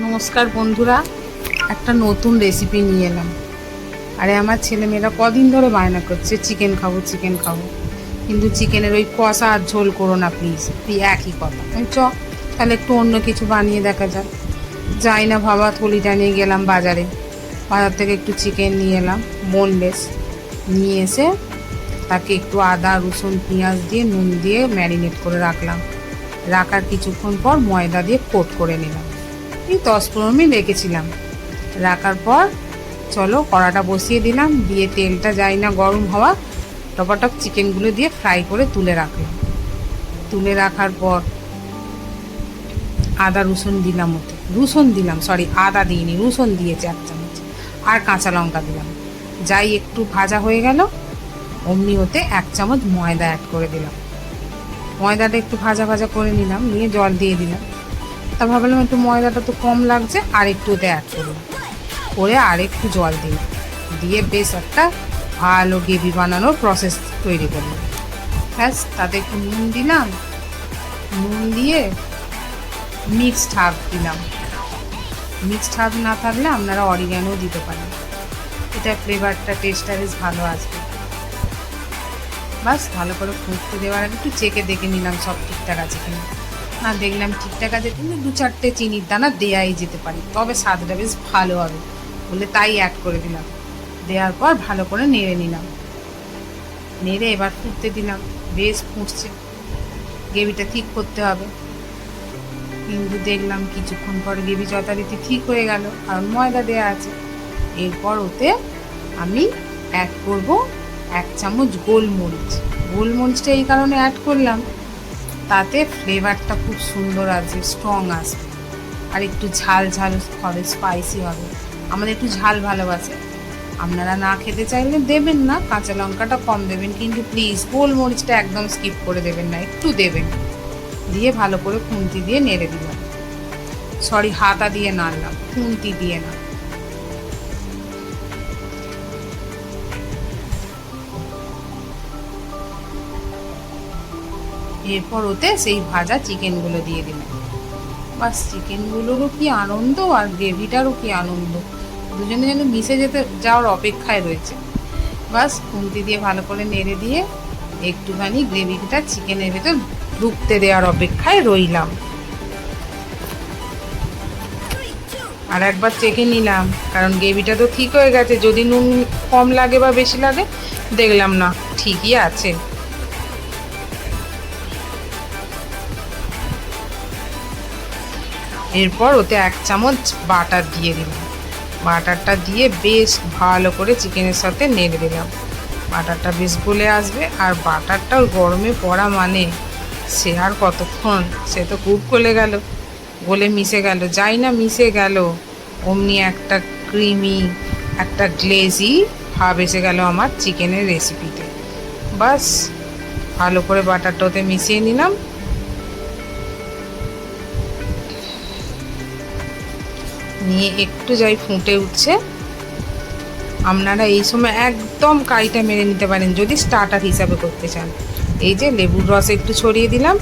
নমস্কার বন্ধুরা, একটা নতুন রেসিপি নিয়ে এলাম। আরে আমার ছেলেমেয়েরা কদিন ধরে বায়না করছে চিকেন খাবো চিকেন খাবো, কিন্তু চিকেনের ওই কষা আর ঝোল করো না প্লিজ। এই একই কথা। তাহলে একটু অন্য কিছু বানিয়ে দেখা যাক। যাই না ভাবা থলিটা নিয়ে গেলাম বাজারে। বাজার থেকে একটু চিকেন নিয়ে এলাম, বোনলেস। নিয়ে এসে তাকে একটু আদা রসুন পেঁয়াজ দিয়ে নুন দিয়ে ম্যারিনেট করে রাখলাম। রাখার কিছুক্ষণ পর ময়দা দিয়ে কোট করে নিলাম। এই 10-15 মিনিট রেখেছিলাম। রাখার পর চলো কড়াটা বসিয়ে দিলাম, দিয়ে তেলটা যাই না গরম হওয়া টপাটপ চিকেনগুলো দিয়ে ফ্রাই করে তুলে রাখলাম। তুলে রাখার পর আদা রসুন দিলাম, আদা দিইনি, রসুন দিয়েছি 1 চামচ, আর কাঁচা লঙ্কা দিলাম। যাই একটু ভাজা হয়ে গেল অমনি ওতে 1 চামচ ময়দা অ্যাড করে দিলাম। ময়দাটা একটু ভাজা ভাজা করে নিলাম, নিয়ে জল দিয়ে দিলাম। তা ভাবলাম একটু ময়দাটা তো কম লাগছে, আর একটু ওতে অ্যাড করলাম, করে আর একটু জল দিলাম, দিয়ে বেশ একটা ভালো গ্রেভি বানানোর প্রসেস তৈরি করলাম। ব্যাস তাতে একটু নুন দিলাম, নুন দিয়ে মিক্সড হার্ব দিলাম। মিক্সড হার্ব না থাকলে আপনারা অরিগ্যানো দিতে পারেন, এটা ফ্লেভারটা টেস্টটা বেশ ভালো আসবে। বাস ভালো করে ফুটতে দেওয়ার আগে একটু চেকে দেখে নিলাম সব ঠিকঠাক আছে কিনা। না দেখলাম ঠিকঠাক আছে, কিন্তু 2-4টে চিনির দানা দেয়াই যেতে পারে, তবে স্বাদটা বেশ ভালো হবে বলে তাই অ্যাড করে দিলাম। দেওয়ার পর ভালো করে নেড়ে নিলাম, নেড়ে এবার ফুটতে দিলাম। বেশ ফুটছে, গ্রেভিটা ঠিক করতে হবে। কিন্তু দেখলাম কিছুক্ষণ পর গ্রেভি যথারীতি ঠিক হয়ে গেল, কারণ ময়দা দেওয়া আছে। এরপর ওতে আমি অ্যাড করব 1 চামচ গোলমরিচ। গোলমরিচটা এই কারণে অ্যাড করলাম, তাতে ফ্লেভারটা খুব সুন্দর আসবে, স্ট্রং আসবে, আর একটু ঝাল ঝাল হবে, স্পাইসি হবে। আমাদের একটু ঝাল ভালোবাসে, আপনারা না খেতে চাইলে দেবেন না, কাঁচা লঙ্কাটা কম দেবেন, কিন্তু প্লিজ গোলমরিচটা একদম স্কিপ করে দেবেন না, একটু দেবেন। দিয়ে ভালো করে খুন্তি দিয়ে নেড়ে দিলাম, হাতা দিয়ে নাড়লাম, খুন্তি দিয়ে না। এরপর ওতে সেই ভাজা চিকেনগুলো দিয়ে দিলাম। বাস চিকেনগুলোরও কি আনন্দ আর গ্রেভিটারও কি আনন্দ, দুজনে যেন মিশে যাওয়ার অপেক্ষায় রয়েছে। বাস খুন্তি দিয়ে ভালো করে নেড়ে দিয়ে একটুখানি গ্রেভিটা চিকেনের ভেতর ঢুকতে দেওয়ার অপেক্ষায় রইলাম। আর একবার চেখে নিলাম, কারণ গ্রেভিটা তো ঠিক হয়ে গেছে। যদি নুন কম লাগে বা বেশি লাগে, দেখলাম না ঠিকই আছে। এরপর ওতে 1 চামচ বাটার দিয়ে দিলাম। বাটারটা দিয়ে বেশ ভালো করে চিকেনের সাথে নেড়ে দিলাম। বাটারটা বেশ গলে আসবে, আর বাটারটা গরমে পড়া মানে সে আর কতক্ষণ, সে তো খুব গলে মিশে গেল। যাই না মিশে গেল অমনি একটা ক্রিমি, একটা গ্লেজি ভাব এসে গেল আমার চিকেনের রেসিপিতে। বাস ভালো করে বাটারটা ওতে মিশিয়ে নিলাম, নিয়ে একটু যাই ফুটে উঠছে। আপনারা এই সময় একদম কাইটা মেরে নিতে পারেন যদি স্টার্টার হিসাবে করতে চান। এই যে লেবুর রস একটু ছড়িয়ে দিলাম,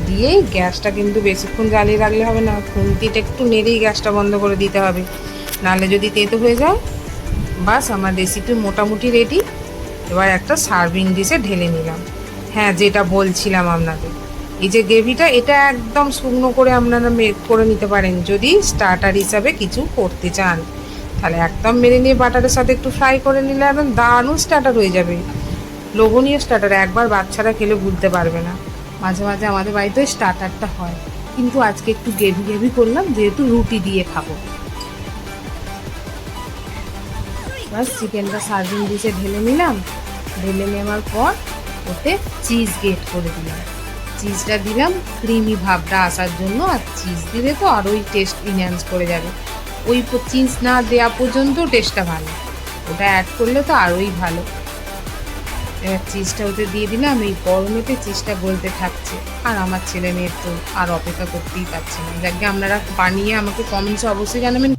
দিয়েই গ্যাসটা কিন্তু বেশিক্ষণ জ্বালিয়ে রাখলে হবে না, খুন্তিটা একটু নেড়েই গ্যাসটা বন্ধ করে দিতে হবে, নাহলে যদি তেতো হয়ে যায়। বাস আমার রেসিপি মোটামুটি রেডি। এবার একটা সার্ভিং ডিশে ঢেলে নিলাম। হ্যাঁ, যেটা বলছিলাম আপনাদের, এই যে গ্রেভিটা, এটা একদম শুকনো করে আপনারা মেক করে নিতে পারেন যদি স্টার্টার হিসাবে কিছু করতে চান। তাহলে একদম মেরে নিয়ে বাটারের সাথে একটু ফ্রাই করে নিলে একদম দারুণ স্টার্টার হয়ে যাবে, লোভনীয় স্টার্টার। একবার বাচ্চারা খেলে ভুলতে পারবে না। মাঝে মাঝে আমাদের বাড়িতে স্টার্টারটা হয়, কিন্তু আজকে একটু গ্রেভি করলাম, যেহেতু রুটি দিয়ে খাবো। বাস চিকেনটা সার্ভিং ডিশে ঢেলে নিলাম। ঢেলে নেওয়ার পর ওতে চিজ গ্রেট করে দিলাম। চিজটা দিলাম ক্রিমি ভাবটা আসার জন্য, আর চিজ দিলে তো আরোই টেস্ট ইনহ্যান্স করে যাবে। ওই চিজ না দেওয়া পর্যন্ত টেস্টটা ভালো, ওটা অ্যাড করলে তো আরোই ভালো। এবার চিজটা ওতে দিয়ে দিলাম। এই গরমেতে চিজটা গলতে থাকছে, আর আমার ছেলে মেয়ের তো আর অপেক্ষা করতেই পারছে না। যাকে আপনারা বানিয়ে আমাকে কমেন্টসে অবশ্যই জানাবেন